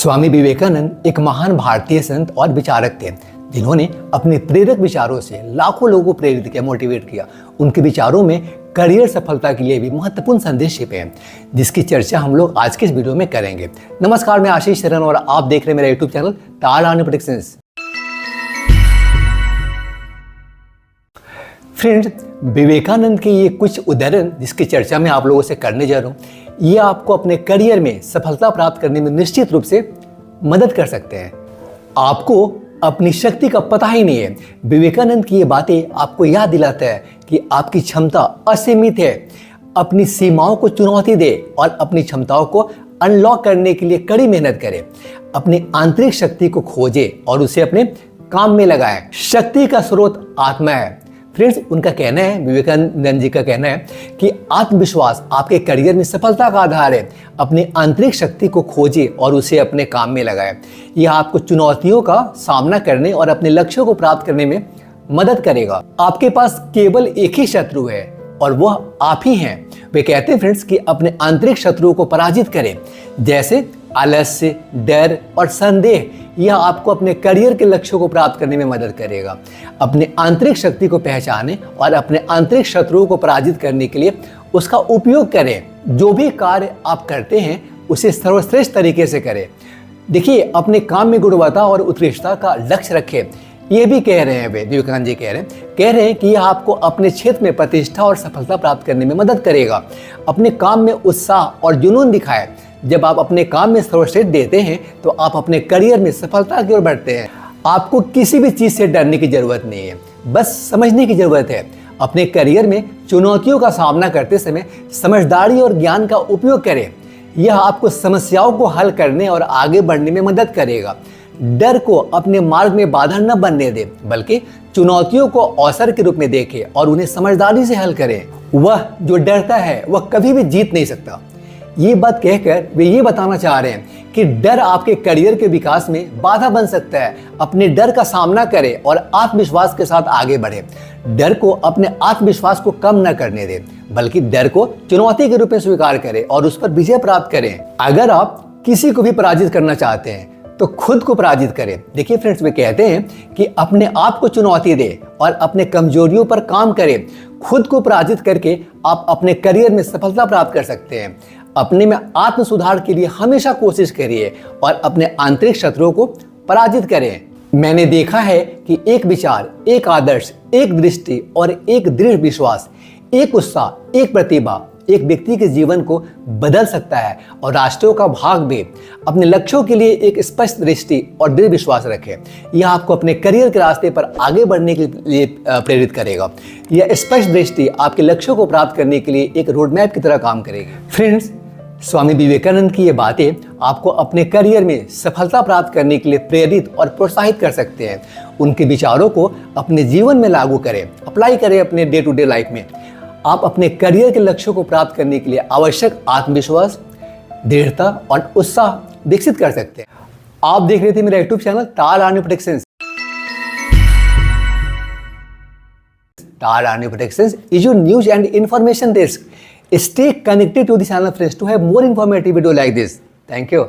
स्वामी विवेकानंद एक महान भारतीय संत और विचारक थे जिन्होंने अपने प्रेरक विचारों से लाखों लोगों को प्रेरित किया, मोटिवेट किया। उनके विचारों में करियर सफलता के लिए भी महत्वपूर्ण संदेश छिपे हैं, जिसकी चर्चा हम लोग आज के इस वीडियो में करेंगे। नमस्कार, मैं आशीष शरण और आप देख रहे हैं मेरा यूट्यूब चैनल ताल प्रेडिक्शंस। फ्रेंड्स, विवेकानंद के ये कुछ उदाहरण जिसकी चर्चा मैं आप लोगों से करने जा रहा हूँ, ये आपको अपने करियर में सफलता प्राप्त करने में निश्चित रूप से मदद कर सकते हैं। आपको अपनी शक्ति का पता ही नहीं है। विवेकानंद की ये बातें आपको याद दिलाता है कि आपकी क्षमता असीमित है। अपनी सीमाओं को चुनौती दे और अपनी क्षमताओं को अनलॉक करने के लिए कड़ी मेहनत करें। अपनी आंतरिक शक्ति को खोजे और उसे अपने काम में लगाएं। शक्ति का स्रोत आत्मा है। फ्रेंड्स, उनका कहना है, विवेकानंद जी का कहना है कि आत्मविश्वास आपके करियर में सफलता का आधार है। अपनी आंतरिक शक्ति को खोजे और उसे अपने काम में लगाए। यह आपको चुनौतियों का सामना करने और अपने लक्ष्यों को प्राप्त करने में मदद करेगा। आपके पास केवल एक ही शत्रु है और वह आप ही हैं। वे कहते हैं फ्रेंड्स कि अपने आंतरिक शत्रुओं को पराजित करें, जैसे आलस्य, डर और संदेह। यह आपको अपने करियर के लक्ष्यों को प्राप्त करने में मदद करेगा। अपने आंतरिक शक्ति को पहचानें और अपने आंतरिक शत्रुओं को पराजित करने के लिए उसका उपयोग करें। जो भी कार्य आप करते हैं उसे सर्वश्रेष्ठ तरीके से करें। देखिए, अपने काम में गुणवत्ता और उत्कृष्टता का लक्ष्य रखें। ये भी कह रहे हैं विवेकानंद जी कह रहे हैं कि यह आपको अपने क्षेत्र में प्रतिष्ठा और सफलता प्राप्त करने में मदद करेगा। अपने काम में उत्साह और जुनून दिखाएं। जब आप अपने काम में सर्वश्रेष्ठ देते हैं तो आप अपने करियर में सफलता की ओर बढ़ते हैं। आपको किसी भी चीज़ से डरने की जरूरत नहीं है, बस समझने की जरूरत है। अपने करियर में चुनौतियों का सामना करते समय समझदारी और ज्ञान का उपयोग करें। यह आपको समस्याओं को हल करने और आगे बढ़ने में मदद करेगा। डर को अपने मार्ग में बाधा न बनने दें, बल्कि चुनौतियों को अवसर के रूप में देखें और उन्हें समझदारी से हल करें। वह जो डरता है वह कभी भी जीत नहीं सकता। ये बात कहकर वे ये बताना चाह रहे हैं कि डर आपके करियर के विकास में बाधा बन सकता है। अपने डर का सामना करें और आत्मविश्वास के साथ आगे बढ़ें। डर को अपने आत्मविश्वास को कम न करने दें, बल्कि डर को चुनौती के रूप में स्वीकार करें और उस पर विजय प्राप्त करें। अगर आप किसी को भी पराजित करना चाहते हैं तो खुद को पराजित करें। देखिए फ्रेंड्स, वे कहते हैं कि अपने आप को चुनौती दें और अपने कमजोरियों पर काम करें। खुद को पराजित करके आप अपने करियर में सफलता प्राप्त कर सकते हैं। अपने में आत्म सुधार के लिए हमेशा कोशिश करिए और अपने आंतरिक शत्रुओं को पराजित करें। मैंने देखा है कि एक विचार, एक आदर्श, एक दृष्टि और एक दृढ़ विश्वास, एक उत्साह, एक प्रतिभा एक व्यक्ति के जीवन को बदल सकता है और राष्ट्रों का भाग भी। अपने लक्ष्यों के लिए एक स्पष्ट दृष्टि और दृढ़ विश्वास रखें। यह आपको अपने करियर के रास्ते पर आगे बढ़ने के लिए प्रेरित करेगा। यह स्पष्ट दृष्टि आपके लक्ष्यों को प्राप्त करने के लिए एक रोड मैप की तरह काम करेगी। फ्रेंड्स, स्वामी विवेकानंद की ये बातें आपको अपने करियर में सफलता प्राप्त करने के लिए प्रेरित और प्रोत्साहित कर सकते हैं। उनके विचारों को अपने जीवन में लागू करें, अप्लाई करें अपने डे टू डे लाइफ में। आप अपने करियर के लक्ष्यों को प्राप्त करने के लिए आवश्यक आत्मविश्वास, दृढ़ता और उत्साह विकसित कर सकते हैं। आप देख रहे थे मेरा यूट्यूब चैनल ताल प्रेडिक्शंस। ताल predictions is your news and information desk. Stay connected to the channel friends to have more informative video like this. Thank you.